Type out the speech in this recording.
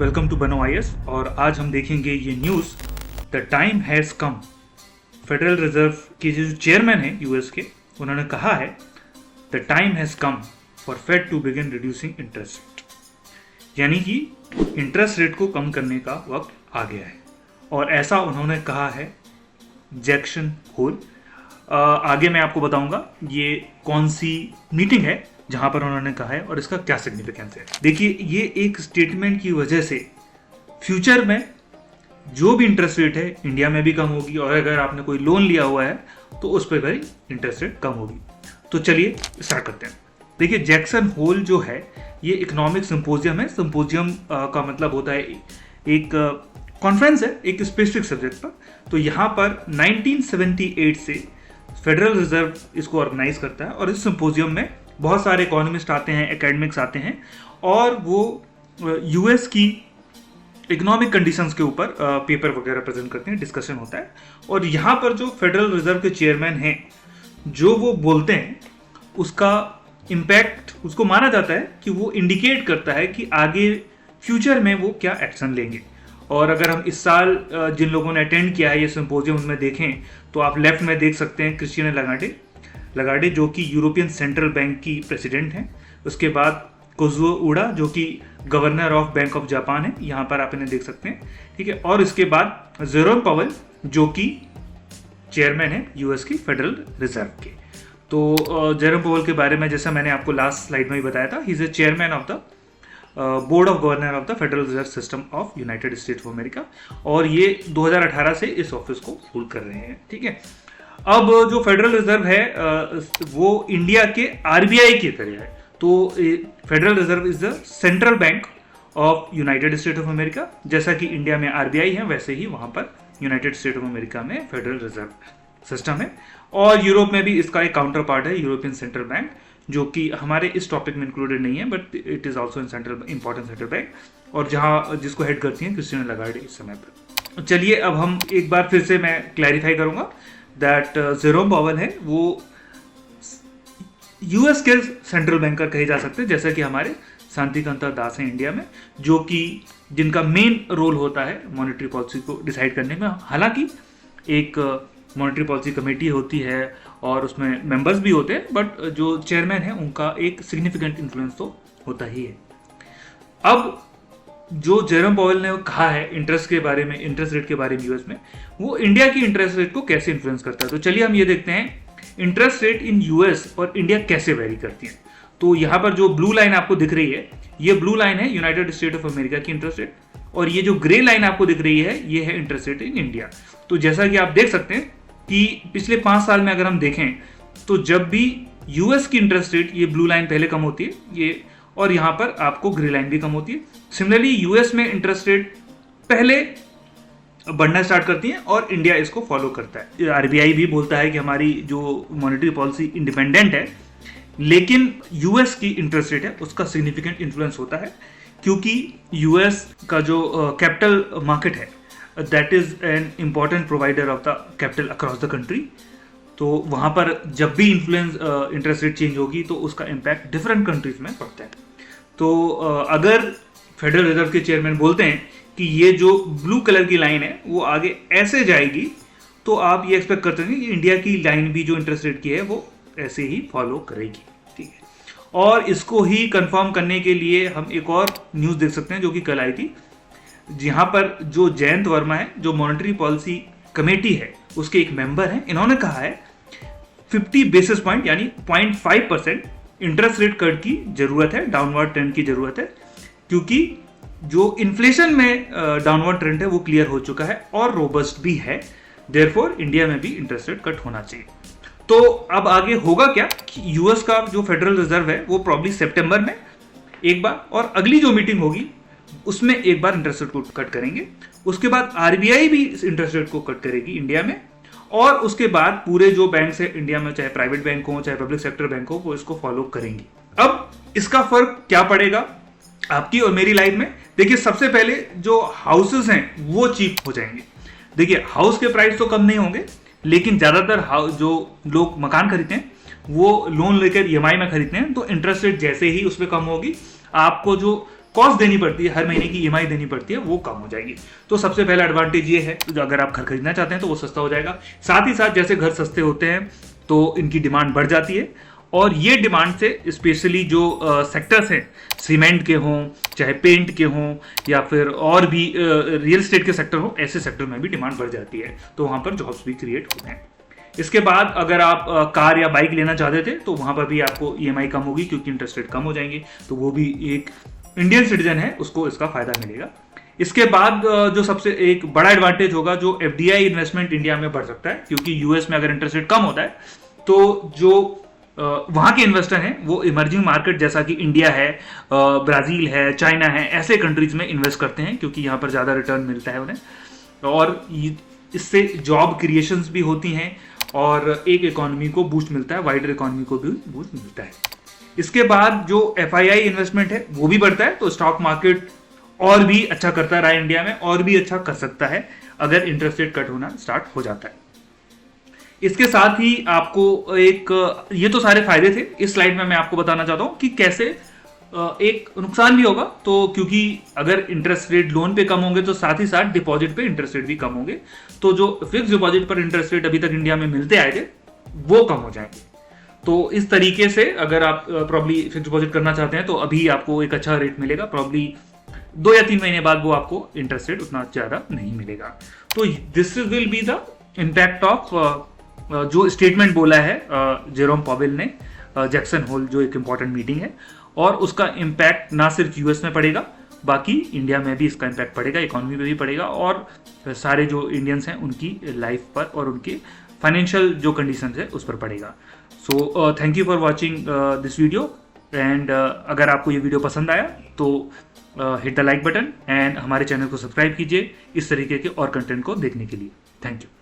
Welcome to बनो IAS. और आज हम देखेंगे ये news, the time has come. Federal reserve के जो चेयरमैन हैं यूएस के, उन्होंने कहा है the time has come for Fed to begin reducing interest rate, यानी कि इंटरेस्ट रेट को कम करने का वक्त आ गया है। और ऐसा उन्होंने कहा है जैक्सन होल। आगे मैं आपको बताऊंगा ये कौन सी मीटिंग है जहां पर उन्होंने कहा है और इसका क्या सिग्निफिकेंस है। देखिए, ये एक स्टेटमेंट की वजह से फ्यूचर में जो भी इंटरेस्ट रेट है इंडिया में भी कम होगी, और अगर आपने कोई लोन लिया हुआ है तो उस पर भी इंटरेस्ट रेट कम होगी। तो चलिए स्टार्ट करते हैं। देखिए, जैक्सन होल जो है ये इकोनॉमिक सिंपोजियम है। सिंपोजियम का मतलब होता है एक कॉन्फ्रेंस है एक स्पेसिफिक सब्जेक्ट पर। तो यहाँ पर 1978 से फेडरल रिजर्व इसको ऑर्गेनाइज करता है, और इस सिंपोजियम में बहुत सारे इकोनॉमिस्ट आते हैं, एकेडमिक्स आते हैं, और वो यूएस की इकोनॉमिक कंडीशंस के ऊपर पेपर वगैरह प्रेजेंट करते हैं, डिस्कशन होता है। और यहाँ पर जो फेडरल रिजर्व के चेयरमैन हैं, जो वो बोलते हैं उसका इम्पैक्ट, उसको माना जाता है कि वो इंडिकेट करता है कि आगे फ्यूचर में वो क्या एक्शन लेंगे। और अगर हम इस साल जिन लोगों ने अटेंड किया है ये सिंपोजियम, उनमें देखें तो आप लेफ्ट में देख सकते हैं क्रिस्टियाना लगार्डे जो कि यूरोपियन सेंट्रल बैंक की प्रेसिडेंट हैं। उसके बाद कोजुओ उडा जो कि governor of bank of Japan है, यहाँ पर आप इन्हें देख सकते हैं, ठीक है। और इसके बाद जेरोम पावेल जो कि चेयरमैन है यूएस की फेडरल रिजर्व के। तो जेरोम पावेल के बारे में जैसा मैंने आपको लास्ट स्लाइड में ही बताया था, he is a chairman of the board of governor of the federal reserve system of United states of America, और ये 2018 से इस ऑफिस को होल्ड कर रहे हैं, ठीक है। अब जो फेडरल रिजर्व है वो इंडिया के आरबीआई की तरह है। तो federal reserve is the central bank of United state of America. जैसा कि इंडिया में आरबीआई है, वैसे ही वहां पर यूनाइटेड स्टेट ऑफ अमेरिका में फेडरल रिजर्व सिस्टम है। और यूरोप में भी इसका एक काउंटर पार्ट है यूरोपियन सेंट्रल बैंक, जो कि हमारे इस टॉपिक में इंक्लूडेड नहीं है, but it is also important central bank, और जहां जिसको हेड करती हैं क्रिस्टियाना लगार्डे इस समय पर। चलिए अब हम एक बार फिर से मैं क्लैरिफाई करूंगा दैट जेरोम पावेल है वो यूएस के सेंट्रल बैंकर कहे जा सकते हैं, जैसा कि हमारे शांतिकांता दास हैं इंडिया में, जो कि जिनका मेन रोल होता है मॉनेटरी पॉलिसी को डिसाइड करने में। हालांकि एक मॉनेटरी पॉलिसी कमेटी होती है और उसमें मेंबर्स भी होते हैं, बट जो चेयरमैन है उनका एक सिग्निफिकेंट इन्फ्लुएंस तो होता ही है। अब जो जेरोम पावेल ने कहा है इंटरेस्ट रेट के बारे में यूएस में, वो इंडिया की इंटरेस्ट रेट को कैसे इन्फ्लुएंस करता है। तो चलिए हम ये देखते हैं इंटरेस्ट रेट इन यूएस और इंडिया कैसे वेरी करती है। तो यहाँ पर जो ब्लू लाइन आपको दिख रही है, ये ब्लू लाइन है यूनाइटेड स्टेट ऑफ अमेरिका की इंटरेस्ट रेट, और ये जो ग्रे लाइन आपको दिख रही है ये है इंटरेस्ट रेट इन इंडिया। तो जैसा कि आप देख सकते हैं कि पिछले 5 साल में अगर हम देखें तो जब भी यूएस की इंटरेस्ट रेट, ये ब्लू लाइन पहले कम होती है ये, और यहाँ पर आपको ग्रे लाइन भी कम होती है। सिमिलरली यूएस में इंटरेस्ट रेट पहले बढ़ना स्टार्ट करती है और इंडिया इसको फॉलो करता है। आरबीआई भी बोलता है कि हमारी जो मॉनेटरी पॉलिसी इंडिपेंडेंट है, लेकिन यूएस की इंटरेस्ट रेट है उसका सिग्निफिकेंट इन्फ्लुएंस होता है, क्योंकि यूएस का जो कैपिटल मार्केट है that is an important provider of the capital across the country. तो वहाँ पर जब भी इंटरेस्ट रेट चेंज होगी तो उसका इम्पैक्ट डिफरेंट कंट्रीज में पड़ता है। तो अगर फेडरल रिजर्व के चेयरमैन बोलते हैं कि ये जो ब्लू कलर की लाइन है वो आगे ऐसे जाएगी, तो आप ये एक्सपेक्ट करते हैं कि इंडिया की लाइन भी जो इंटरेस्ट रेट की है वो ऐसे ही फॉलो करेगी, ठीक है। और इसको ही कंफर्म करने के लिए हम एक और न्यूज़ देख सकते हैं जो कि कल आई थी, जहाँ पर जो जयंत वर्मा है, जो मॉनेटरी पॉलिसी कमेटी है उसके एक मेंबर हैं, इन्होंने कहा है 50 बेसिस पॉइंट यानी 0.5% इंटरेस्ट रेट कट की जरूरत है, डाउनवर्ड ट्रेंड की जरूरत है, क्योंकि जो इन्फ्लेशन में डाउनवर्ड ट्रेंड है वो क्लियर हो चुका है और रोबस्ट भी है। देयरफॉर इंडिया में भी इंटरेस्ट रेट कट होना चाहिए। तो अब आगे होगा क्या कि यूएस का जो फेडरल रिजर्व है वो प्रॉब्ली सितंबर में एक बार, और अगली जो मीटिंग होगी उसमें एक बार इंटरेस्ट रेट को कट करेंगे। उसके बाद आरबीआई भी इस इंटरेस्ट रेट को कट करेगी इंडिया में, और उसके बाद पूरे जो बैंक है इंडिया में, चाहे प्राइवेट बैंक हो चाहे पब्लिक सेक्टर बैंक हो, वो इसको फॉलो करेंगी। अब इसका फर्क क्या पड़ेगा आपकी और मेरी लाइफ में? देखिए, सबसे पहले जो हाउसेस हैं वो चीप हो जाएंगे। देखिए, हाउस के प्राइस तो कम नहीं होंगे, लेकिन ज्यादातर जो लोग मकान खरीदते हैं वो लोन लेकर ईएमआई में खरीदते हैं, तो इंटरेस्ट रेट जैसे ही उस पर कम होगी, आपको जो कॉस्ट देनी पड़ती है, हर महीने की ईएमआई देनी पड़ती है, वो कम हो जाएगी। तो सबसे पहला एडवांटेज ये है, जो अगर आप घर खरीदना चाहते हैं तो वो सस्ता हो जाएगा। साथ ही साथ जैसे घर सस्ते होते हैं तो इनकी डिमांड बढ़ जाती है, और ये डिमांड से स्पेशली जो सेक्टर्स हैं, सीमेंट के हों, चाहे पेंट के हों, या फिर और भी रियल एस्टेट के सेक्टर हो, ऐसे सेक्टर में भी डिमांड बढ़ जाती है, तो वहाँ पर जॉब्स भी क्रिएट होते हैं। इसके बाद अगर आप कार या बाइक लेना चाहते थे तो वहाँ पर भी आपको ईएमआई कम होगी, क्योंकि इंटरेस्ट रेट कम हो जाएंगे, तो वो भी एक इंडियन सिटीजन है उसको इसका फायदा मिलेगा। इसके बाद जो सबसे एक बड़ा एडवांटेज होगा, जो एफडीआई इन्वेस्टमेंट इंडिया में बढ़ सकता है, क्योंकि यूएस में अगर इंटरेस्ट रेट कम होता है तो जो वहाँ के इन्वेस्टर हैं वो इमर्जिंग मार्केट जैसा कि इंडिया है, ब्राज़ील है, चाइना है, ऐसे कंट्रीज में इन्वेस्ट करते हैं, क्योंकि यहाँ पर ज़्यादा रिटर्न मिलता है उन्हें, और इससे जॉब क्रिएशंस भी होती हैं और एक इकोनॉमी को बूस्ट मिलता है, वाइडर इकोनॉमी को भी बूस्ट मिलता है। इसके बाद जो एफआईआई इन्वेस्टमेंट है वो भी बढ़ता है, तो स्टॉक मार्केट और भी अच्छा करता रहा इंडिया में, और भी अच्छा कर सकता है अगर इंटरेस्ट रेट कट होना स्टार्ट हो जाता है। इसके साथ ही आपको ये तो सारे फायदे थे। इस स्लाइड में मैं आपको बताना चाहता हूं कि कैसे एक नुकसान भी होगा, तो क्योंकि अगर इंटरेस्ट रेट लोन पे कम होंगे तो साथ ही साथ डिपॉजिट पे इंटरेस्ट रेट भी कम होंगे, तो जो फिक्स डिपॉजिट पर इंटरेस्ट रेट अभी तक इंडिया में मिलते आए थे वो कम हो जाएंगे। तो इस तरीके से अगर आप प्रॉब्ली फिक्स डिपॉजिट करना चाहते हैं तो अभी आपको एक अच्छा रेट मिलेगा, प्रॉब्ली 2 या 3 महीने बाद वो आपको इंटरेस्ट रेट उतना ज़्यादा नहीं मिलेगा। तो this will be the impact of जो स्टेटमेंट बोला है जेरोम पॉवेल ने जैक्सन होल, जो एक इंपॉर्टेंट मीटिंग है, और उसका इम्पैक्ट ना सिर्फ यूएस में पड़ेगा, बाकी इंडिया में भी इसका इम्पैक्ट पड़ेगा, इकोनॉमी पे भी पड़ेगा, और सारे जो इंडियंस हैं उनकी लाइफ पर और उनके फाइनेंशियल जो कंडीशंस है उस पर पड़ेगा। So thank you for watching this video, and अगर आपको ये वीडियो पसंद आया तो hit the like button, and हमारे चैनल को सब्सक्राइब कीजिए इस तरीके के और कंटेंट को देखने के लिए। Thank you.